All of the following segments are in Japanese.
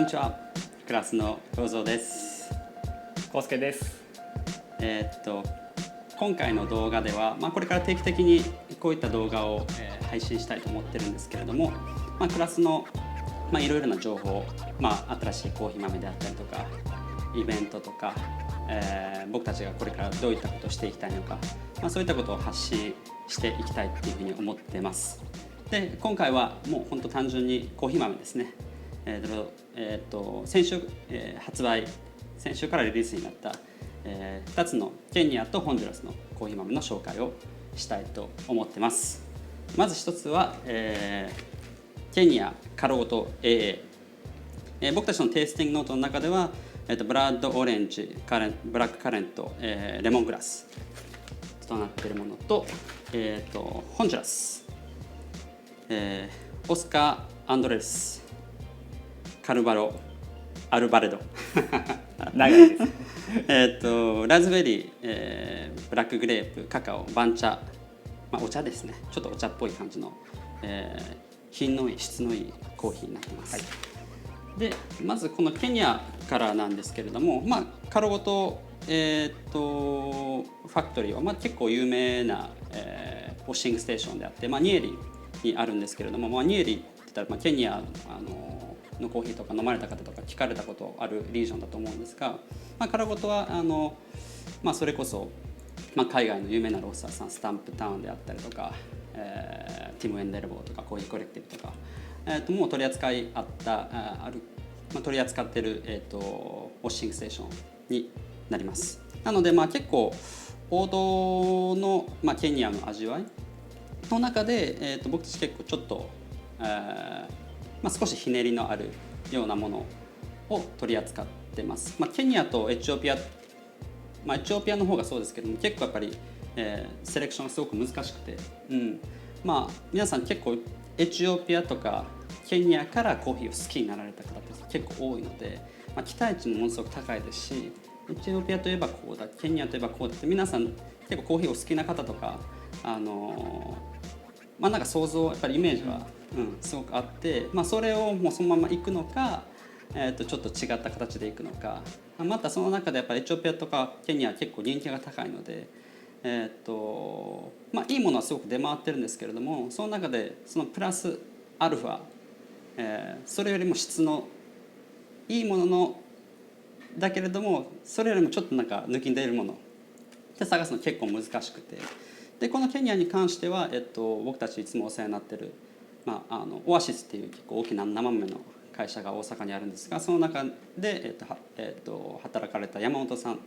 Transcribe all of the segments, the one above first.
こんにちは。クラスのロゾです。コウスケです。今回の動画では、これから定期的にこういった動画を、配信したいと思ってるんですけれども、クラスの、いろいろな情報、新しいコーヒー豆であったりとかイベントとか、僕たちがこれからどういったことをしていきたいのか、そういったことを発信していきたいっていうふうに思ってます。で、今回はもう本当単純にコーヒー豆ですね。先週、先週からリリースになった、2つのケニアとホンジュラスのコーヒー豆の紹介をしたいと思ってます。まず一つは、ケニアカロゴト AA、僕たちのテイスティングノートの中では、ブラッドオレンジブラックカレント、レモングラスとなっているものと、ホンジュラス、オスカー・アンドレスカルバロアルバレド長いですラズベリー、ブラックグレープカカオ番茶、お茶ですね。ちょっとお茶っぽい感じの、品のいい質のいいコーヒーになってます、はい。でまずこのケニアからなんですけれども、カロゴト、ファクトリーは、結構有名な、ウォッシングステーションであって、ニエリにあるんですけれども、ニエリって言ったら、ケニアのコーヒーとか飲まれた方とか聞かれたことあるリージョンだと思うんですが、カラゴトはそれこそ、海外の有名なロースターさん、スタンプタウンであったりとか、ティム・エンデルボーとかコーヒーコレクティブとか、もう取り扱い取り扱っている、ウォッシングステーションになります。なので、結構王道の、ケニアの味わいの中で、僕たち結構ちょっと、少しひねりのあるようなものを取り扱ってます。ケニアとエチオピア、エチオピアの方がそうですけども、結構やっぱり、セレクションがすごく難しくて、皆さん結構エチオピアとかケニアからコーヒーを好きになられた方って結構多いので、期待値もものすごく高いですし、エチオピアといえばこうだ、ケニアといえばこうだって皆さん結構コーヒーを好きな方とか、なんか想像やっぱりイメージは、すごくあって、それをもうそのまま行くのか、ちょっと違った形で行くのか、またその中でやっぱりエチオピアとかケニアは結構人気が高いので、いいものはすごく出回ってるんですけれども、その中でそのプラスアルファ、それよりも質のいいもののだけれどもそれよりもちょっとなんか抜きんでいるもので探すの結構難しくて、でこのケニアに関しては、僕たちいつもお世話になってる、オアシスっていう結構大きな生豆の会社が大阪にあるんですが、その中で、働かれた山本さん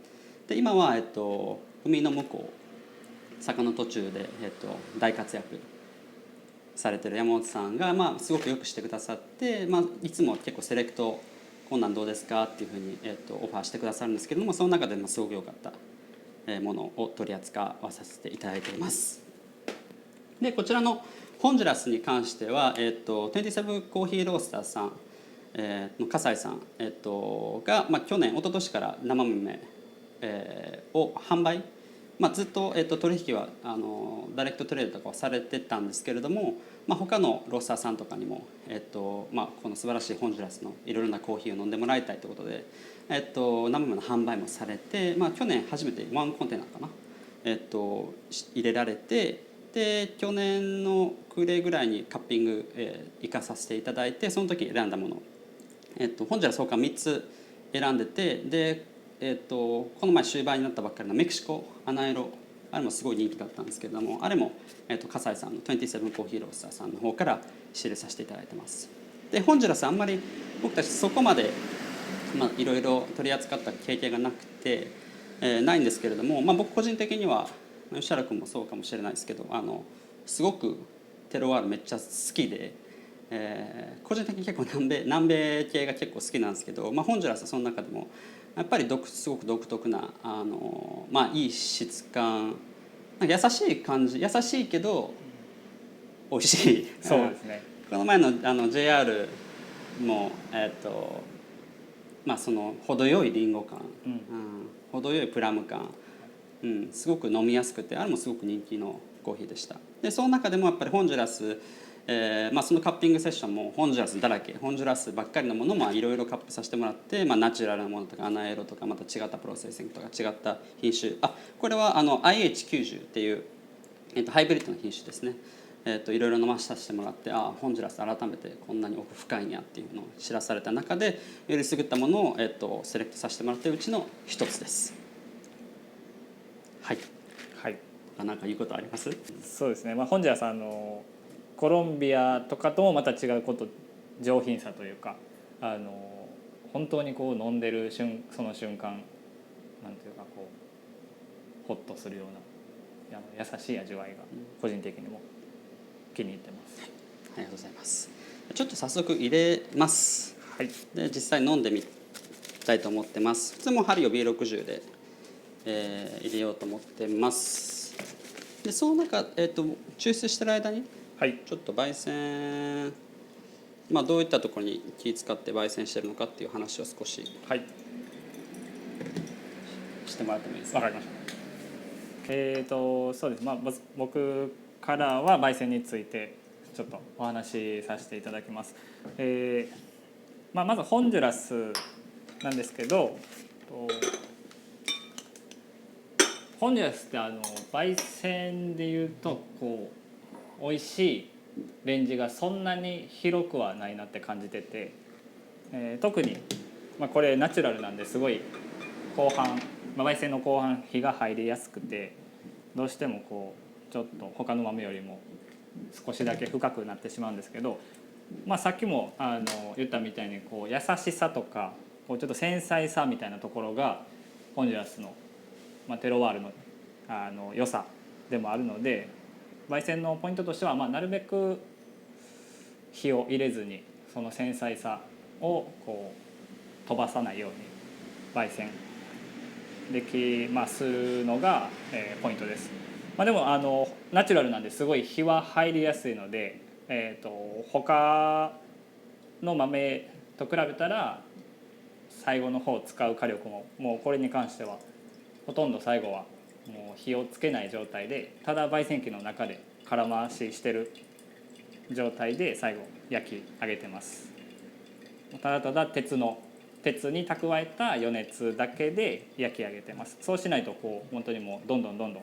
で、今は、海の向こう坂の途中で、大活躍されてる山本さんが、すごくよくしてくださって、いつも結構セレクトこんなんどうですかっていうふうに、オファーしてくださるんですけれども、その中でもすごく良かったものを取り扱わさせていただいています。でこちらのホンジュラスに関しては、27コーヒーロースターさん、の笠井さん、が、去年一昨年から生豆、を販売、ずっと、取引はダイレクトトレードとかはされてたんですけれども、他のロースターさんとかにも、この素晴らしいホンジュラスのいろいろなコーヒーを飲んでもらいたいということで、生豆の販売もされて、去年初めてワンコンテナかな、入れられて、で去年の暮れぐらいにカッピング、行かさせていただいて、その時選んだもの、ホンジュラス他3つ選んでて、で、この前終売になったばっかりのメキシコアナエロ、あれもすごい人気だったんですけれども、あれも、笠井さんの27コーヒーロースターさんの方から仕入れさせていただいてます。でホンジュラスあんまり僕たちそこまでいろいろ取り扱った経験がなくて、ないんですけれども、僕個人的には吉原君もそうかもしれないですけど、すごくテロワールめっちゃ好きで、個人的に結構南米系が結構好きなんですけど、ホンジュラスはその中でもやっぱりすごく独特ないい質感、なんか優しい感じ、優しいけど美味しいそうですねこの前のJR も、その程よいリンゴ感、程よいプラム感、すごく飲みやすくて、あれもすごく人気のコーヒーでした。でその中でもやっぱりホンジュラス、そのカッピングセッションもホンジュラスだらけ、ホンジュラスばっかりのものもいろいろカップさせてもらって、ナチュラルなものとかアナエロとかまた違ったプロセッシングとか違った品種、これはIH90 っていう、ハイブリッドの品種ですね。いろいろ飲まさせてもらって、ホンジュラス改めてこんなに奥深いんやっていうのを知らされた中で、より優れたものを、セレクトさせてもらってるうちの一つです。はい。はい。何か言うことあります？そうですね。ホンジュラスコロンビアとかともまた違うこと、上品さというか、本当にこう飲んでるその瞬間、なんていうかこうホッとするような優しい味わいが個人的にも気に入ってます。ありがとうございます。ちょっと早速入れます。はい。で実際飲んでみたいと思ってます。普通もハリオ B60 で、入れようと思ってます。でその中、抽出してる間に、はい、ちょっと焙煎、どういったところに気を使って焙煎してるのかっていう話を少し、はい、してもらってもいいですか？わかりました。そうです。僕からは焙煎についてちょっとお話しさせていただきます。まずホンジュラスなんですけど、ホンジュラスって焙煎でいうとこう美味しいレンジがそんなに広くはないなって感じてて、特に、これナチュラルなんですごい後半、焙煎の後半火が入りやすくて、どうしてもこうちょっと他の豆よりも少しだけ深くなってしまうんですけど、さっきも言ったみたいにこう優しさとかこうちょっと繊細さみたいなところがホンジュラスの、テロワールの良さでもあるので、焙煎のポイントとしては、なるべく火を入れずにその繊細さをこう飛ばさないように焙煎できまするのが、ポイントです。でもナチュラルなんですごい火は入りやすいので、他の豆と比べたら最後の方使う火力ももうこれに関してはほとんど最後はもう火をつけない状態で、ただ焙煎機の中で空回ししてる状態で最後焼き上げてます。ただただ鉄に蓄えた余熱だけで焼き上げてます。そうしないとこう本当にもうどんどん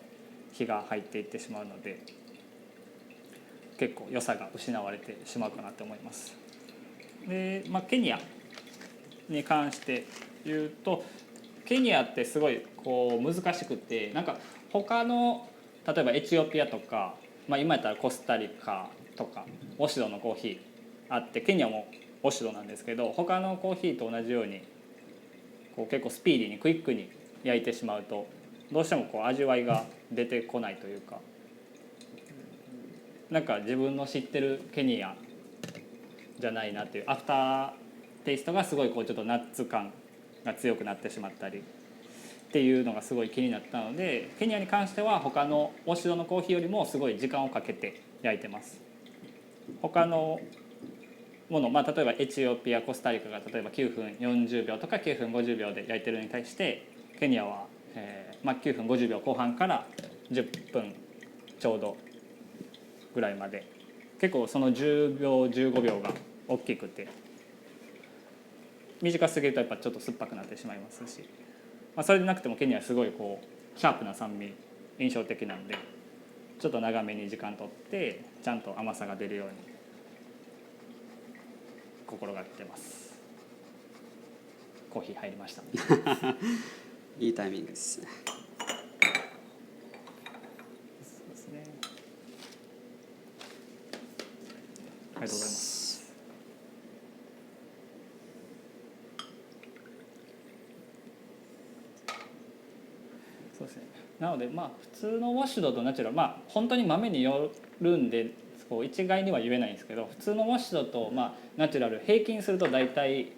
火が入っていってしまうので、結構良さが失われてしまうかなと思います。で、ケニアに関して言うと、ケニアってすごいこう難しくて、なんか他の例えばエチオピアとか、今やったらコスタリカとかオシドのコーヒーあって、ケニアもオシドなんですけど、他のコーヒーと同じようにこう結構スピーディーにクイックに焼いてしまうと、どうしてもこう味わいが出てこないというか、なんか自分の知ってるケニアじゃないなっていう、アフターテイストがすごいこうちょっとナッツ感が強くなってしまったりっていうのがすごい気になったので、ケニアに関しては他のオシドのコーヒーよりもすごい時間をかけて焼いてます。他のもの、例えばエチオピア、コスタリカが例えば9分40秒とか9分50秒で焼いてるのに対して、ケニアは、9分50秒後半から10分ちょうどぐらいまで、結構その10秒15秒が大きくて、短すぎるとやっぱちょっと酸っぱくなってしまいますし、それでなくてもケニアはすごいこうシャープな酸味印象的なんで、ちょっと長めに時間とってちゃんと甘さが出るように心がけてます。コーヒー入りましたいいタイミングですね。そうですね、ありがとうございます。そうですね、なので普通のウォッシュドとナチュラル、本当に豆によるんでこう一概には言えないんですけど、普通のウォッシュドとナチュラル平均すると大体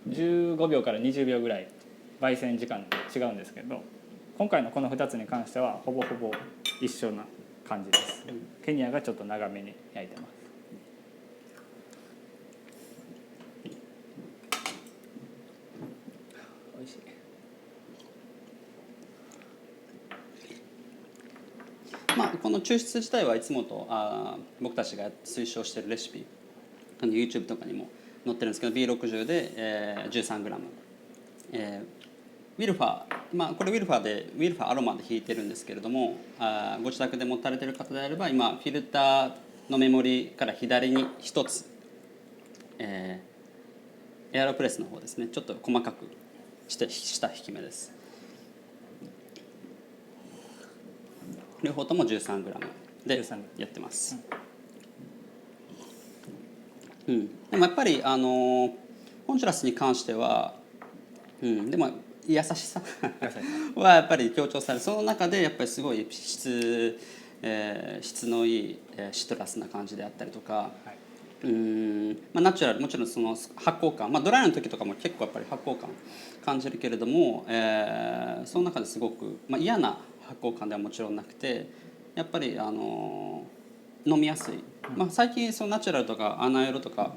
15秒から20秒ぐらい焙煎時間って違うんですけど、今回のこの2つに関してはほぼほぼ一緒な感じです。ケニアがちょっと長めに焼いてます。美味しい。まあ、この抽出自体はいつもと僕たちが推奨しているレシピYouTube とかにも載ってるんですけど B60 で、13g、ウィルファー、まあ、これウィルファーアロマで弾いてるんですけれどもご自宅で持たれてる方であれば今フィルターのメモリから左に1つ、エアロプレスの方ですねちょっと細かくして下引き目です。両方とも 13g でやってます、でもやっぱりホンジュラスに関しては、でも優しさはやっぱり強調されるその中でやっぱりすごい質のいいシトラスな感じであったりとか、ナチュラルもちろんその発酵感、ドライの時とかも結構やっぱり発酵感感じるけれども、その中ですごく、嫌な発酵感ではもちろんなくてやっぱり飲みやすい、最近そのナチュラルとかアナエロとか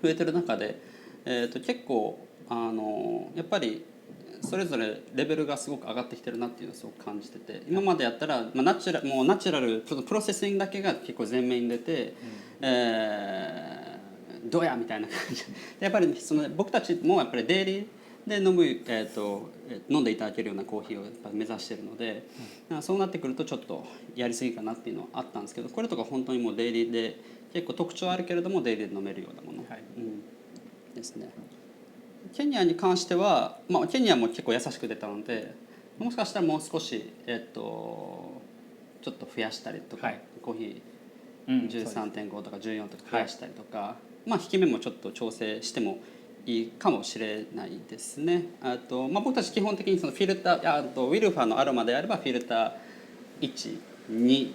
増えてる中で、結構やっぱりそれぞれレベルがすごく上がってきてるなっていうのをすごく感じてて今までやったら、ナチュラルちょっとプロセッシングだけが結構前面に出て、どうやみたいな感じでやっぱりその僕たちもやっぱりデイリーで飲んでいただけるようなコーヒーをやっぱ目指しているので、そうなってくるとちょっとやりすぎかなっていうのはあったんですけどこれとか本当にもうデイリーで結構特徴あるけれどもデイリーで飲めるようなもの、ですね。ケニアに関しては、ケニアも結構優しく出たのでもしかしたらもう少し、ちょっと増やしたりとか、コーヒー 13.5 とか14とか増やしたりとか、引き目もちょっと調整してもいいかもしれないですね。僕たち基本的にそのフィルターウィルファーのアロマであればフィルター1、2、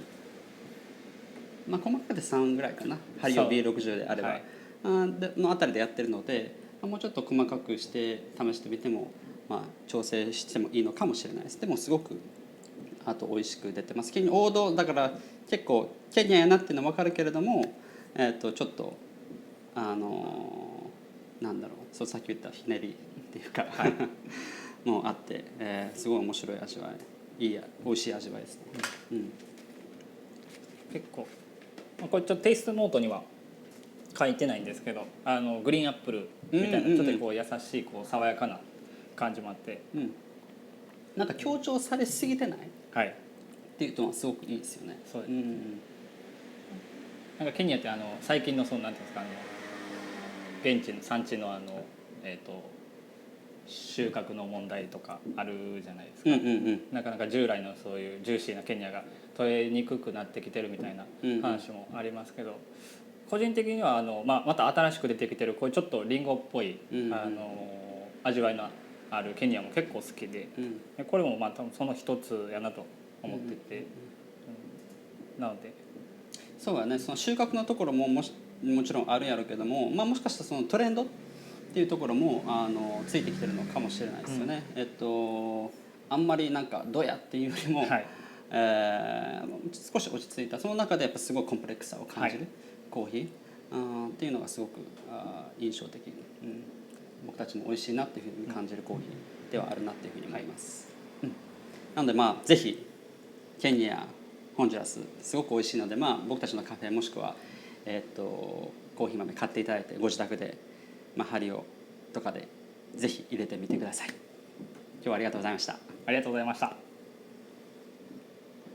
細かくて3ぐらいかなハリオ B60 であれば、のあたりでやってるのでもうちょっと細かくして試してみても、調整してもいいのかもしれないです。でもすごく美味しく出てます。王道だから結構ケニアやなっていうのは分かるけれども、ちょっとなんだろうそうさっき言ったひねりっていうか、もうあって、すごい面白い味わい美味しい味わいですね、結構これちょっとテイストノートには書いてないんですけどグリーンアップルみたいなちょっとこう優しいこう爽やかな感じもあって、なんか強調されすぎてない、っていうのはすごくいいですよね。そうです、なんかケニアって最近のそのなんていうんですか現地の産地の収穫の問題とかあるじゃないですか、なかなか従来のそういうジューシーなケニアが取れにくくなってきてるみたいな話もありますけど、個人的にはまた新しく出てきてるこういうちょっとリンゴっぽい、味わいのあるケニアも結構好きで、これも多分その一つやなと思ってて、なのでそうだねその収穫のところももちろんあるやろうけども、もしかしたらそのトレンドっていうところもついてきてるのかもしれないですよね、あんまりなんかどやっていうよりも、少し落ち着いたその中でやっぱすごいコンプレックスさを感じる、コーヒーっていうのがすごく印象的、僕たちも美味しいなっていうふうに感じるコーヒーではあるなっていうふうに思います、なのでぜひケニアホンジュラスすごく美味しいので、僕たちのカフェもしくは、コーヒー豆買っていただいてご自宅で、ハリオとかでぜひ入れてみてください。今日はありがとうございました。ありがとうございました。